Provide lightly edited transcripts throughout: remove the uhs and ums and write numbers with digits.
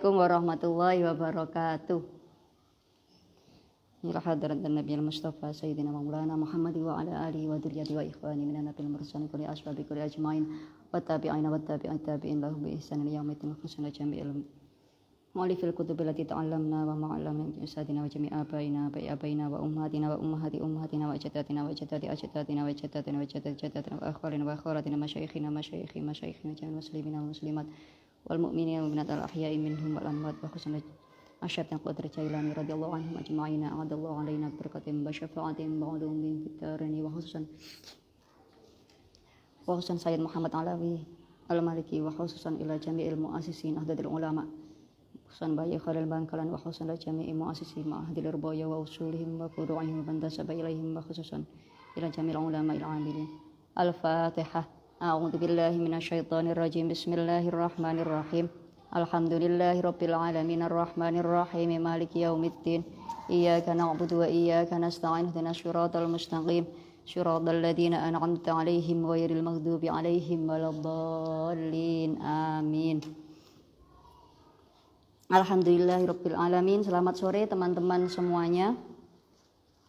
Assalamualaikum warahmatullahi wabarakatuh. Ila hadratan Nabi al-Mustafa Sayyidina Maulana Muhammad wa ala alihi wa dzurriyyati wa ikhwani minan nabil mursalin kulli ashabi kulli ajmain wa tabi'ina wa tabi'in lahu bi ihsan ila yaumil husna jami'il mu'allifil kutub allati ta'allamna wa ma'allamna min usadina wa jami' abaina wa ummahatina wa ummahati ummahatina wa jaddatina wa jaddati ajdatina wa jaddatina wa jaddati jaddatina wa akhwalina wa akhwalatina masyayikhina jami'al muslimina wa muslimat wal mu'minina wa mu'minat al-ahya'i minhum wal amwat wa khususna asyatan Qadri Jailani radhiyallahu anhum ajma'ina adallahu alaina berkatim wa syafa'atim ba'dhum min fitarani wa khususan Sayyid Muhammad Alawi al-Maliki wa khususan ila jami'il mu'assisin ahdatul ulama khususan bayi khalil bangkalan wa khususan ila jami'i mu'assisi ma'ahadil irbaya wa usulihim wa furu'ihim wa bantasaba ilaihim wa khususan ila jami'il ulama il-amilin al-fatihah. A'udzu billahi minasyaitonir rajim. Bismillahirrahmanirrahim. Alhamdulillahirabbil alamin arrahmanir rahim maliki yaumiddin. Iyyaka na'budu wa iyyaka nasta'in ihdinas siratal mustaqim. Shiratal ladzina an'amta 'alaihim ghairil maghdubi 'alaihim waladdallin. Amin. Alhamdulillahirabbil alamin. Selamat sore teman-teman semuanya.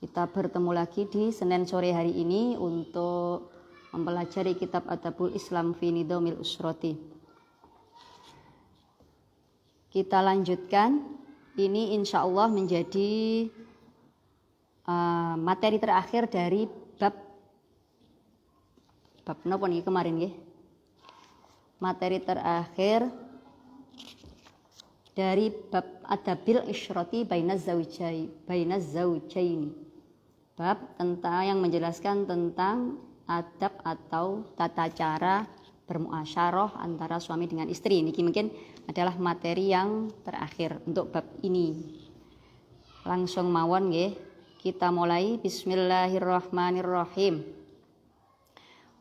Kita bertemu lagi di Senin sore hari ini untuk mempelajari kitab Adabul Islam fi Nidhamil Usrati. Kita lanjutkan. Ini insya Allah menjadi materi terakhir dari bab napa nih kemarin nggih? Materi terakhir dari bab Adabil Isyrati bainaz zawjaini. Bab tentang yang menjelaskan tentang adab atau tata cara bermuasyarah antara suami dengan istri. Ini mungkin adalah materi yang terakhir untuk bab ini. Langsung mawon nggih, kita mulai. Bismillahirrahmanirrahim.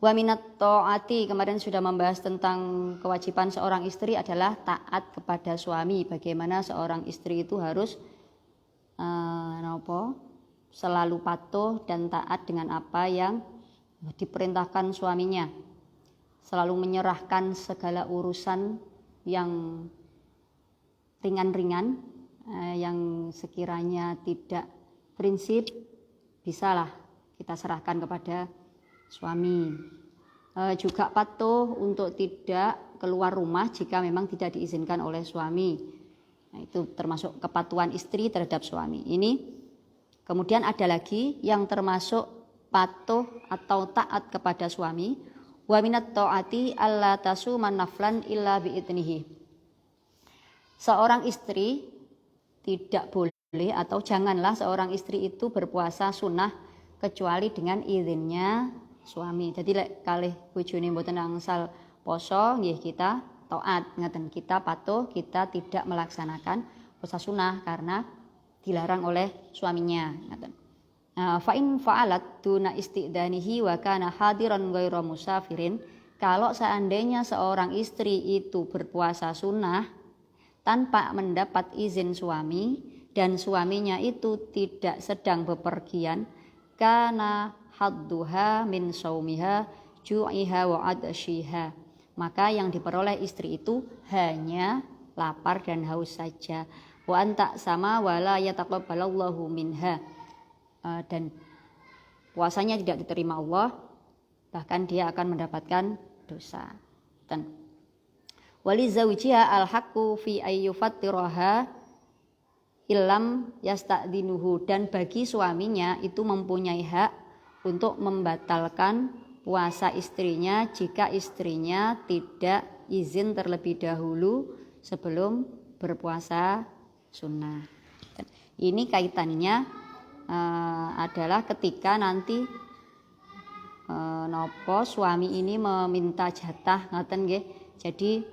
Wa minat ta'ati, kemarin sudah membahas tentang kewajiban seorang istri adalah taat kepada suami. Bagaimana seorang istri itu harus selalu patuh dan taat dengan apa yang diperintahkan suaminya, selalu menyerahkan segala urusan yang ringan-ringan, yang sekiranya tidak prinsip, bisalah kita serahkan kepada suami. Juga patuh untuk tidak keluar rumah jika memang tidak diizinkan oleh suami. Nah, itu termasuk kepatuhan istri terhadap suami. Ini kemudian ada lagi yang termasuk patuh atau taat kepada suami. Wa minat ta'ati alla tasuma naflan illa bi'idnihi. Seorang istri tidak boleh atau janganlah seorang istri itu berpuasa sunnah kecuali dengan izinnya suami. Jadi lek kalih bojone mboten angsal poso nggih kita taat, ngaten, kita patuh, kita tidak melaksanakan puasa sunnah karena dilarang oleh suaminya, ngaten. Fa in fa'alat duna istidanihi wa kana hadiran ghairu musafirin. Kalau seandainya seorang istri itu berpuasa sunnah tanpa mendapat izin suami dan suaminya itu tidak sedang bepergian, kana hadduha min saumiha ju'iha wa adshiha. Maka yang diperoleh istri itu hanya lapar dan haus saja. Wa anta sama wala yataqabbalallahu minha. Dan puasanya tidak diterima Allah, bahkan dia akan mendapatkan dosa. Dan wali zawjiha al-haqqu fi ayyufattiraha illam yasta'dinuhu, dan bagi suaminya itu mempunyai hak untuk membatalkan puasa istrinya jika istrinya tidak izin terlebih dahulu sebelum berpuasa sunnah. Dan ini kaitannya adalah ketika nanti suami ini meminta jatah, ngaten nggih. Jadi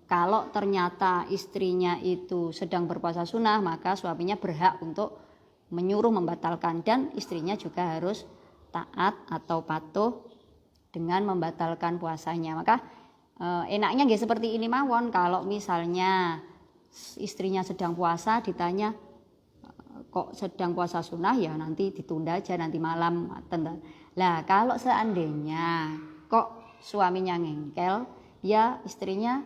kalau ternyata istrinya itu sedang berpuasa sunnah, maka suaminya berhak untuk menyuruh membatalkan, dan istrinya juga harus taat atau patuh dengan membatalkan puasanya. Maka enaknya nggih seperti ini mawon. Kalau misalnya istrinya sedang puasa ditanya kok sedang puasa sunnah, ya nanti ditunda aja, nanti malam. Lah kalau seandainya kok suaminya ngengkel, ya istrinya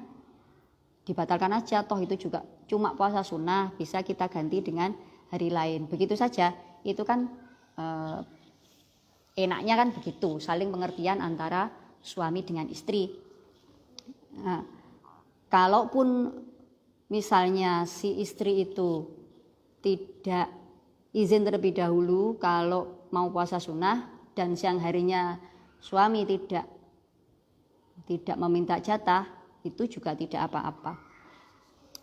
dibatalkan aja, toh itu juga cuma puasa sunnah, bisa kita ganti dengan hari lain. Begitu saja, itu kan enaknya kan begitu, saling pengertian antara suami dengan istri. Nah, kalaupun misalnya si istri itu tidak izin terlebih dahulu kalau mau puasa sunnah dan siang harinya suami tidak meminta jatah, itu juga tidak apa-apa.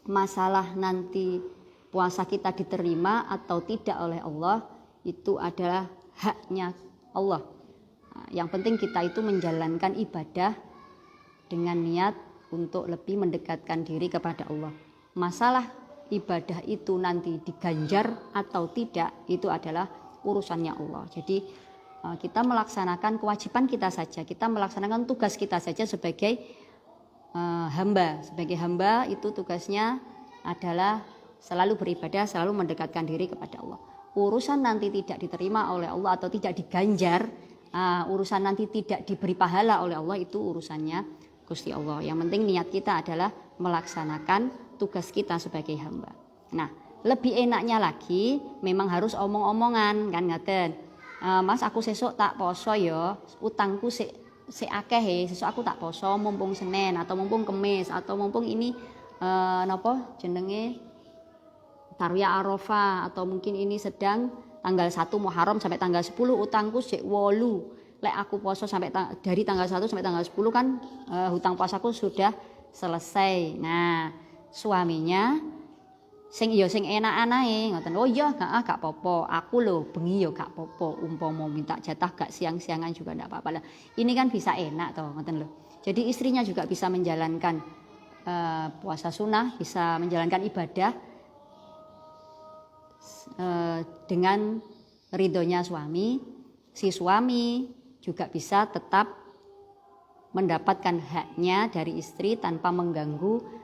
Masalah nanti puasa kita diterima atau tidak oleh Allah, itu adalah haknya Allah. Nah, yang penting kita itu menjalankan ibadah dengan niat untuk lebih mendekatkan diri kepada Allah. Masalah ibadah itu nanti diganjar atau tidak, itu adalah urusannya Allah. Jadi kita melaksanakan kewajiban kita saja, kita melaksanakan tugas kita saja sebagai hamba. Sebagai hamba itu tugasnya adalah selalu beribadah, selalu mendekatkan diri kepada Allah. Urusan nanti tidak diterima oleh Allah atau tidak diganjar, urusan nanti tidak diberi pahala oleh Allah, itu urusannya Gusti Allah. Yang penting niat kita adalah melaksanakan tugas kita sebagai hamba. Nah, lebih enaknya lagi memang harus omong-omongan kan ngaten. Mas aku sesuk tak poso ya, utangku sik akeh sesuk aku tak poso mumpung Senin atau mumpung Kemis atau mumpung ini napa jenenge Tarwiyah Arafah atau mungkin ini sedang tanggal 1 Muharram sampai tanggal 10 utangku sik 8. Lek aku poso sampai dari tanggal 1 sampai tanggal 10 kan hutang puasaku sudah selesai. Nah, suaminya sing enak-anake ngoten. Oh iya, gak apa-apa. Aku lho bengi ya gak apa-apa. Umpama minta jatah gak siang-siangan juga ndak apa-apa lah. Ini kan bisa enak toh, ngoten lho. Jadi istrinya juga bisa menjalankan puasa sunnah, bisa menjalankan ibadah dengan ridhonya suami. Si suami juga bisa tetap mendapatkan haknya dari istri tanpa mengganggu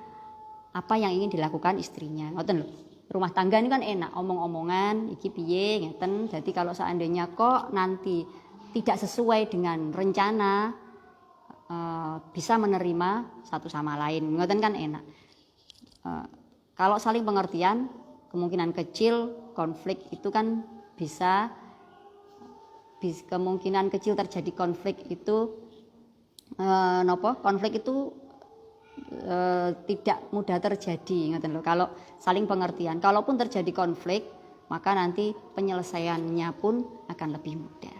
apa yang ingin dilakukan istrinya. Ngoten lho. Rumah tangga ini kan enak, omong-omongan iki piye ngeten. Jadi kalau seandainya kok nanti tidak sesuai dengan rencana, bisa menerima satu sama lain. Ngoten kan enak. Kalau saling pengertian, kemungkinan kecil konflik itu kan bisa kemungkinan kecil terjadi konflik itu konflik itu tidak mudah terjadi ngoten lho kalau saling pengertian. Kalaupun terjadi konflik, maka nanti penyelesaiannya pun akan lebih mudah.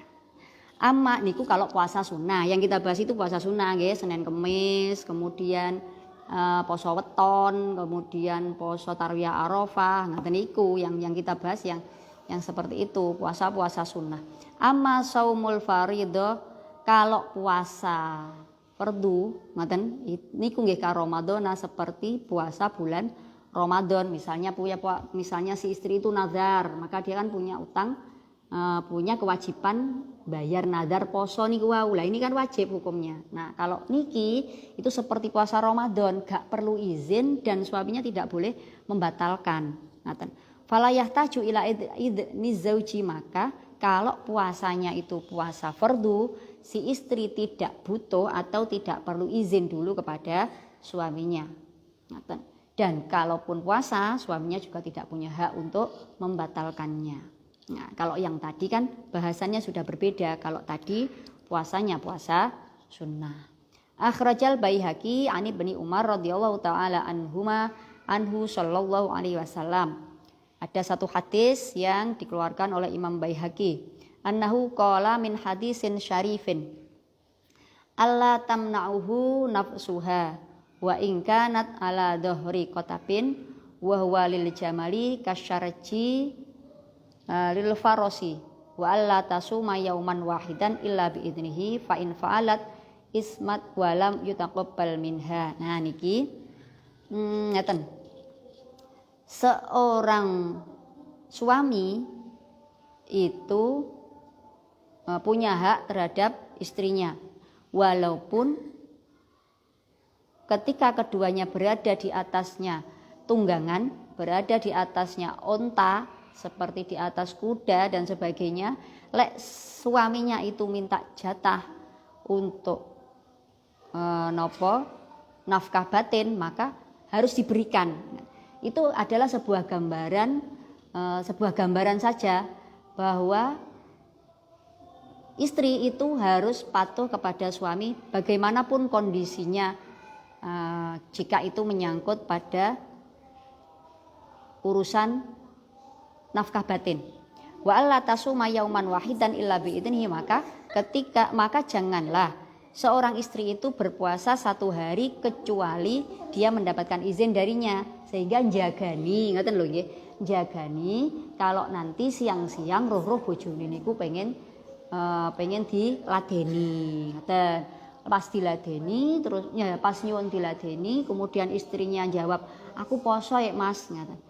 Amma niku kalau puasa sunnah, yang kita bahas itu puasa sunnah nggih, Senin Kemis, kemudian poso weton, kemudian poso Tarwiyah Arafah, ngoten niku yang kita bahas yang seperti itu, puasa sunnah. Amma saumul fardhu, kalau puasa fardu ngoten niku nggih ka Ramadan seperti puasa bulan Ramadan. Misalnya si istri itu nazar, maka dia kan punya utang, punya kewajiban bayar nazar poso niku wau. Lah ini kan wajib hukumnya. Nah, kalau niki itu seperti puasa Ramadan, gak perlu izin dan suaminya tidak boleh membatalkan. Ngoten. Fala yahtaju ila idzni zauji, maka kalau puasanya itu puasa fardu, si istri tidak butuh atau tidak perlu izin dulu kepada suaminya. Dan kalaupun puasa, suaminya juga tidak punya hak untuk membatalkannya. Nah, kalau yang tadi kan bahasannya sudah berbeda. Kalau tadi puasanya puasa sunnah. Akhrajal Baihaqi an Ibnu Umar radhiyallahu taala anhu sallallahu alaihi wasallam. Ada satu hadis yang dikeluarkan oleh Imam Baihaqi. Annahu qala min hadisin syarifin. Alla tamna'uhu nafsuha wa in kanat ala dhahri qatabin wa huwa lil jamali kasyarji lil farosi wa alla tasuma yauman wahidan illa bi idnihi fa in fa'alat ismat wa lam yutaqabbal minha. Nah niki ngeten. Seorang suami itu punya hak terhadap istrinya walaupun ketika keduanya berada di atasnya tunggangan, berada di atasnya onta seperti di atas kuda dan sebagainya, lek suaminya itu minta jatah untuk nafkah batin, maka harus diberikan. Itu adalah sebuah gambaran saja bahwa istri itu harus patuh kepada suami bagaimanapun kondisinya, jika itu menyangkut pada urusan nafkah batin. Wa alla tasuma yauman wahidan illa biidnihi, maka janganlah seorang istri itu berpuasa satu hari kecuali dia mendapatkan izin darinya. Sehingga jagani, ngoten lho nggih, jagani kalau nanti siang-siang roh-roh bojone niku pengen diladeni, ngoten. Pas diladeni terus ya pas nyuwun diladeni, kemudian istrinya jawab, "Aku poso ya, Mas," ngoten.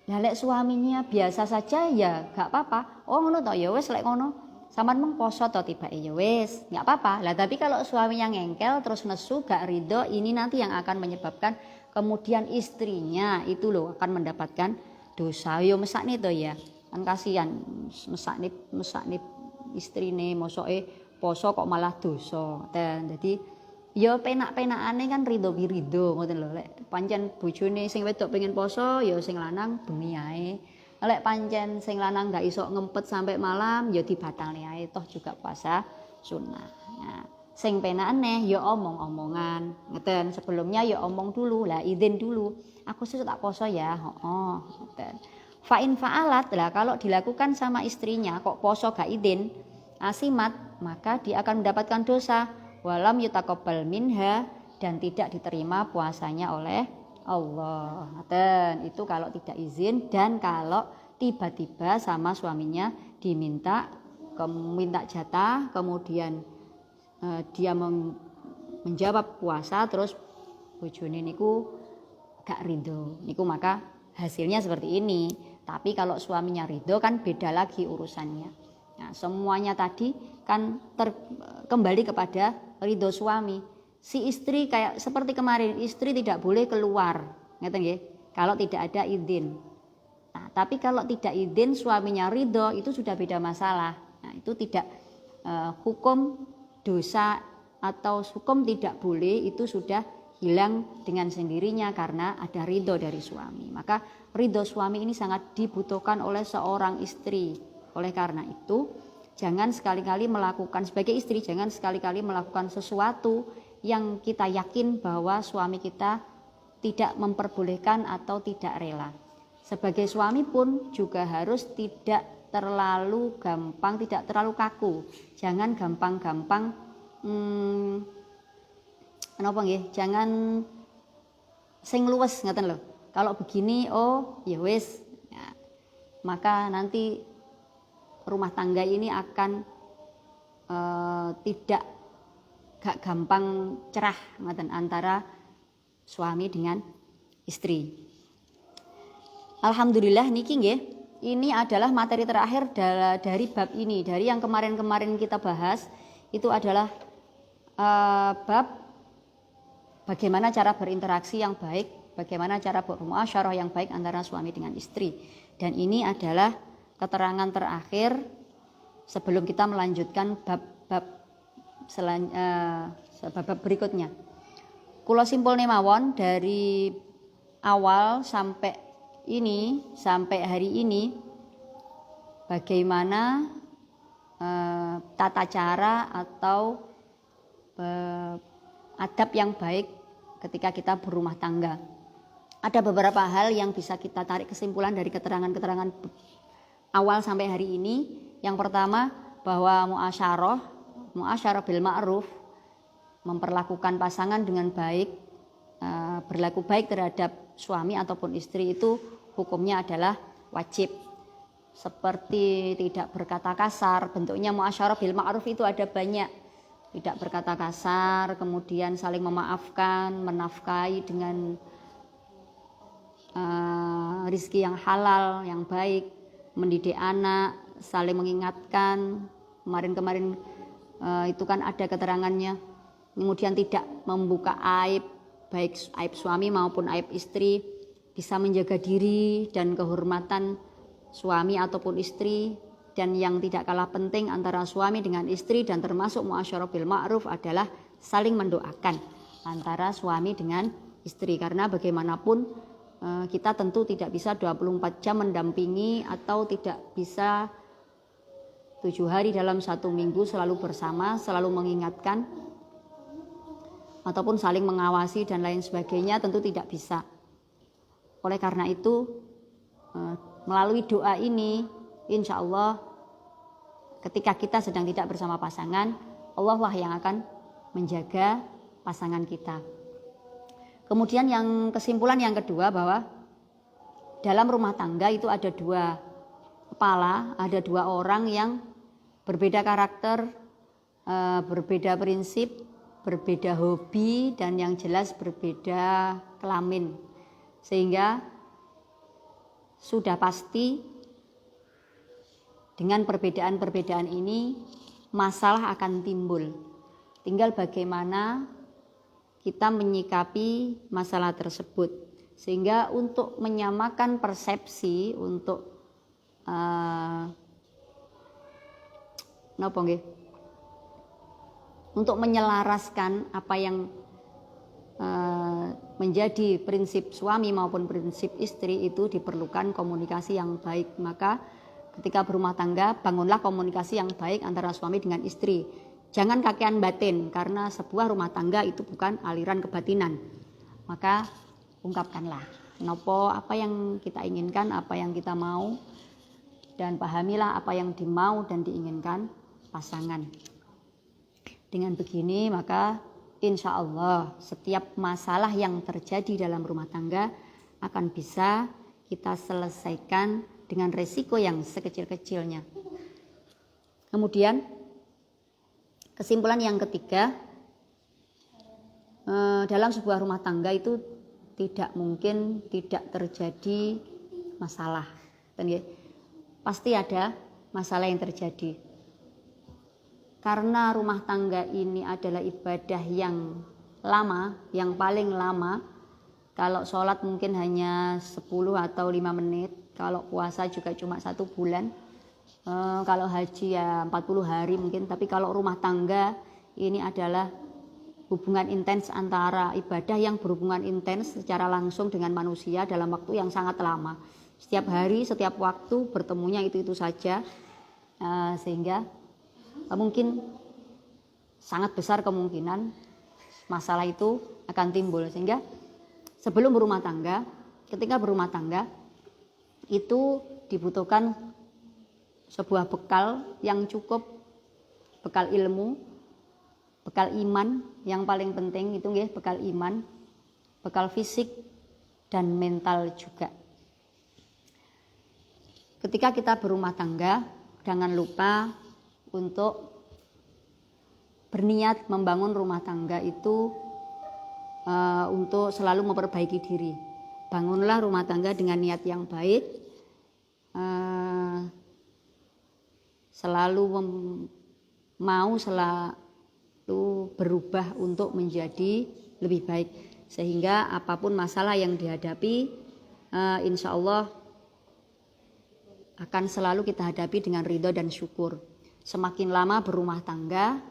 Lah lek suaminya biasa saja ya gak apa-apa. Oh ngono toh ya wis lek ngono. Sampeyan mung poso to tibake ya wis, gak apa-apa. Lah tapi kalau suaminya ngengkel terus nesu gak ridho, ini nanti yang akan menyebabkan kemudian istrinya itu loh akan mendapatkan dosa. Yo mesakne to ya. Kan kasihan mesakne istrine mosoke poso kok malah dosa. Jadi ya penak-penakane kan ridho ngoten lho. Lek pancen bojone sing wedok pengen poso ya sing lanang bengi ae. Lek pancen sing lanang gak iso ngempet sampai malam ya dibatalne ae, toh juga puasa sunnah. Nah, sing penakane ya omong-omongan. Ngoten, sebelumnya ya omong dulu, lah izin dulu. Aku sesuk tak poso ya. Heeh, ngoten. Fa in fa'alat, lah kalau dilakukan sama istrinya kok poso gak izin, asimat, maka dia akan mendapatkan dosa. Walam yutaqabbal minha, dan tidak diterima puasanya oleh Allah. Dan itu kalau tidak izin dan kalau tiba-tiba sama suaminya diminta jatah, kemudian dia menjawab puasa terus bojone niku gak ridho. Niku maka hasilnya seperti ini. Tapi kalau suaminya ridho kan beda lagi urusannya. Nah, semuanya tadi kan kembali kepada ridho suami. Si istri kayak seperti kemarin, istri tidak boleh keluar, ngeten nggih, kalau tidak ada izin. Nah, tapi kalau tidak izin suaminya ridho itu sudah beda masalah. Nah, itu tidak hukum dosa atau hukum tidak boleh itu sudah hilang dengan sendirinya karena ada ridho dari suami. Maka ridho suami ini sangat dibutuhkan oleh seorang istri. Oleh karena itu, jangan sekali-kali melakukan sebagai istri, jangan sekali-kali melakukan sesuatu yang kita yakin bahwa suami kita tidak memperbolehkan atau tidak rela. Sebagai suami pun juga harus tidak terlalu gampang, tidak terlalu kaku. Jangan gampang-gampang kenapa nggih? Jangan sing luwes ngoten lho. Kalau begini oh ya wis. Ya, maka nanti rumah tangga ini akan tidak gak gampang cerah ngoten antara suami dengan istri. Alhamdulillah niki nggih, ini adalah materi terakhir dari bab ini. Dari yang kemarin-kemarin kita bahas itu adalah bab bagaimana cara berinteraksi yang baik, bagaimana cara bermuasyarah yang baik antara suami dengan istri. Dan ini adalah keterangan terakhir sebelum kita melanjutkan bab berikutnya. Kula simpulne mawon dari awal sampai hari ini bagaimana tata cara atau adab yang baik ketika kita berumah tangga. Ada beberapa hal yang bisa kita tarik kesimpulan dari keterangan-keterangan awal sampai hari ini. Yang pertama bahwa muasyarah bil ma'ruf, memperlakukan pasangan dengan baik, berlaku baik terhadap suami ataupun istri itu hukumnya adalah wajib. Seperti tidak berkata kasar, bentuknya muasyarah bil ma'ruf itu ada banyak. Tidak berkata kasar, kemudian saling memaafkan, menafkahi dengan rizki yang halal, yang baik, mendidik anak, saling mengingatkan. Kemarin itu kan ada keterangannya. Kemudian tidak membuka aib, baik aib suami maupun aib istri, bisa menjaga diri dan kehormatan suami ataupun istri. Dan yang tidak kalah penting antara suami dengan istri dan termasuk muasyarah bil ma'ruf adalah saling mendoakan antara suami dengan istri, karena bagaimanapun kita tentu tidak bisa 24 jam mendampingi atau tidak bisa 7 hari dalam 1 minggu selalu bersama, selalu mengingatkan ataupun saling mengawasi dan lain sebagainya, tentu tidak bisa. Oleh karena itu melalui doa ini insya Allah ketika kita sedang tidak bersama pasangan, Allah lah yang akan menjaga pasangan kita. Kemudian yang kesimpulan yang kedua, bahwa dalam rumah tangga itu ada 2 kepala, ada 2 orang yang berbeda karakter, berbeda prinsip, berbeda hobi, dan yang jelas berbeda kelamin. Sehingga sudah pasti dengan perbedaan-perbedaan ini masalah akan timbul. Tinggal bagaimana kita menyikapi masalah tersebut. Sehingga untuk menyamakan persepsi, untuk untuk menyelaraskan apa yang menjadi prinsip suami maupun prinsip istri, itu diperlukan komunikasi yang baik. Maka ketika berumah tangga, bangunlah komunikasi yang baik antara suami dengan istri. Jangan kakean batin, karena sebuah rumah tangga itu bukan aliran kebatinan. Maka ungkapkanlah nopo apa yang kita inginkan, apa yang kita mau, dan pahamilah apa yang dimau dan diinginkan pasangan. Dengan begini maka insya Allah setiap masalah yang terjadi dalam rumah tangga akan bisa kita selesaikan dengan resiko yang sekecil-kecilnya. Kemudian kesimpulan yang ketiga, dalam sebuah rumah tangga itu tidak mungkin tidak terjadi masalah. Dan pasti ada masalah yang terjadi. Karena rumah tangga ini adalah ibadah yang lama, yang paling lama. Kalau sholat mungkin hanya 10 atau 5 menit. Kalau puasa juga cuma 1 bulan. Kalau haji ya 40 hari mungkin. Tapi kalau rumah tangga ini adalah hubungan intens antara ibadah yang berhubungan intens secara langsung dengan manusia dalam waktu yang sangat lama. Setiap hari, setiap waktu bertemunya itu saja. Sehingga mungkin sangat besar kemungkinan masalah itu akan timbul. Sehingga sebelum berumah tangga, ketika berumah tangga itu dibutuhkan sebuah bekal yang cukup, bekal ilmu, bekal iman, yang paling penting itu bekal iman, bekal fisik dan mental juga. Ketika kita berumah tangga, jangan lupa untuk berniat membangun rumah tangga itu untuk selalu memperbaiki diri. Bangunlah rumah tangga dengan niat yang baik, selalu berubah untuk menjadi lebih baik, sehingga apapun masalah yang dihadapi, insya Allah akan selalu kita hadapi dengan ridho dan syukur. Semakin lama berumah tangga,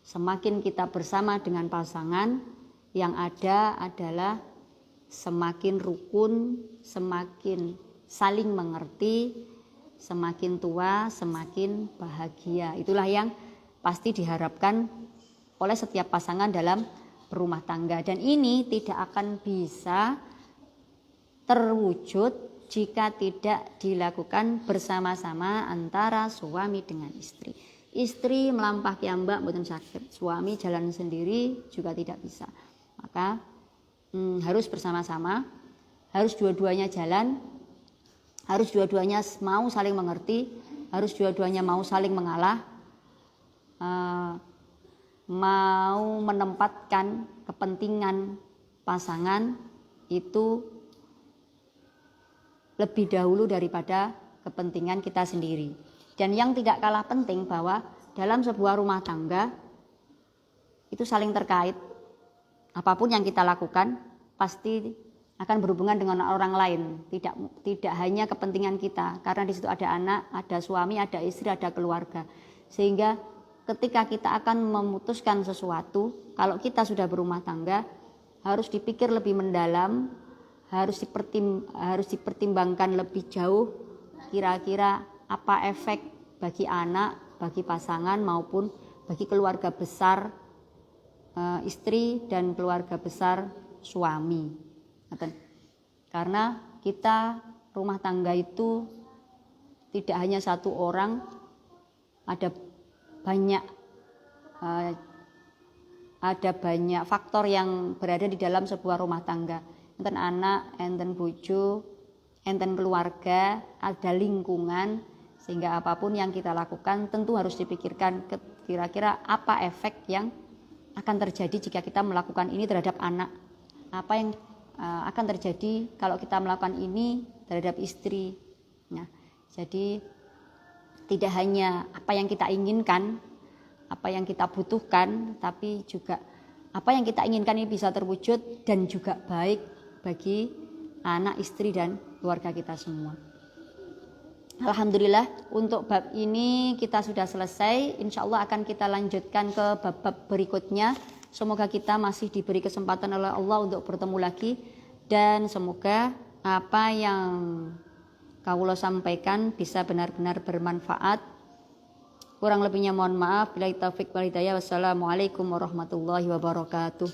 semakin kita bersama dengan pasangan, yang ada adalah semakin rukun, semakin saling mengerti, semakin tua semakin bahagia. Itulah yang pasti diharapkan oleh setiap pasangan dalam berumah tangga. Dan ini tidak akan bisa terwujud jika tidak dilakukan bersama-sama antara suami dengan istri. Istri melampah kiambak mboten saged, suami jalan sendiri juga tidak bisa. Maka harus bersama-sama, harus dua-duanya jalan, harus dua-duanya mau saling mengerti, harus dua-duanya mau saling mengalah, mau menempatkan kepentingan pasangan itu lebih dahulu daripada kepentingan kita sendiri. Dan yang tidak kalah penting bahwa dalam sebuah rumah tangga itu saling terkait. Apapun yang kita lakukan pasti akan berhubungan dengan orang lain, tidak hanya kepentingan kita, karena di situ ada anak, ada suami, ada istri, ada keluarga. Sehingga ketika kita akan memutuskan sesuatu, kalau kita sudah berumah tangga, harus dipikir lebih mendalam, harus dipertimbangkan lebih jauh kira-kira apa efek bagi anak, bagi pasangan maupun bagi keluarga besar istri dan keluarga besar suami. Karena kita rumah tangga itu tidak hanya satu orang, ada banyak faktor yang berada di dalam sebuah rumah tangga. Enten anak, enten bojo, enten keluarga, ada lingkungan, sehingga apapun yang kita lakukan tentu harus dipikirkan kira-kira apa efek yang akan terjadi jika kita melakukan ini terhadap anak, apa yang akan terjadi kalau kita melakukan ini terhadap istri. Nah, jadi tidak hanya apa yang kita inginkan, apa yang kita butuhkan, tapi juga apa yang kita inginkan ini bisa terwujud dan juga baik bagi anak, istri, dan keluarga kita semua. Alhamdulillah untuk bab ini kita sudah selesai. Insya Allah akan kita lanjutkan ke bab-bab berikutnya. Semoga kita masih diberi kesempatan oleh Allah untuk bertemu lagi, dan semoga apa yang Kawula sampaikan bisa benar-benar bermanfaat. Kurang lebihnya mohon maaf. Billahi taufik wal hidayah. Wassalamualaikum warahmatullahi wabarakatuh.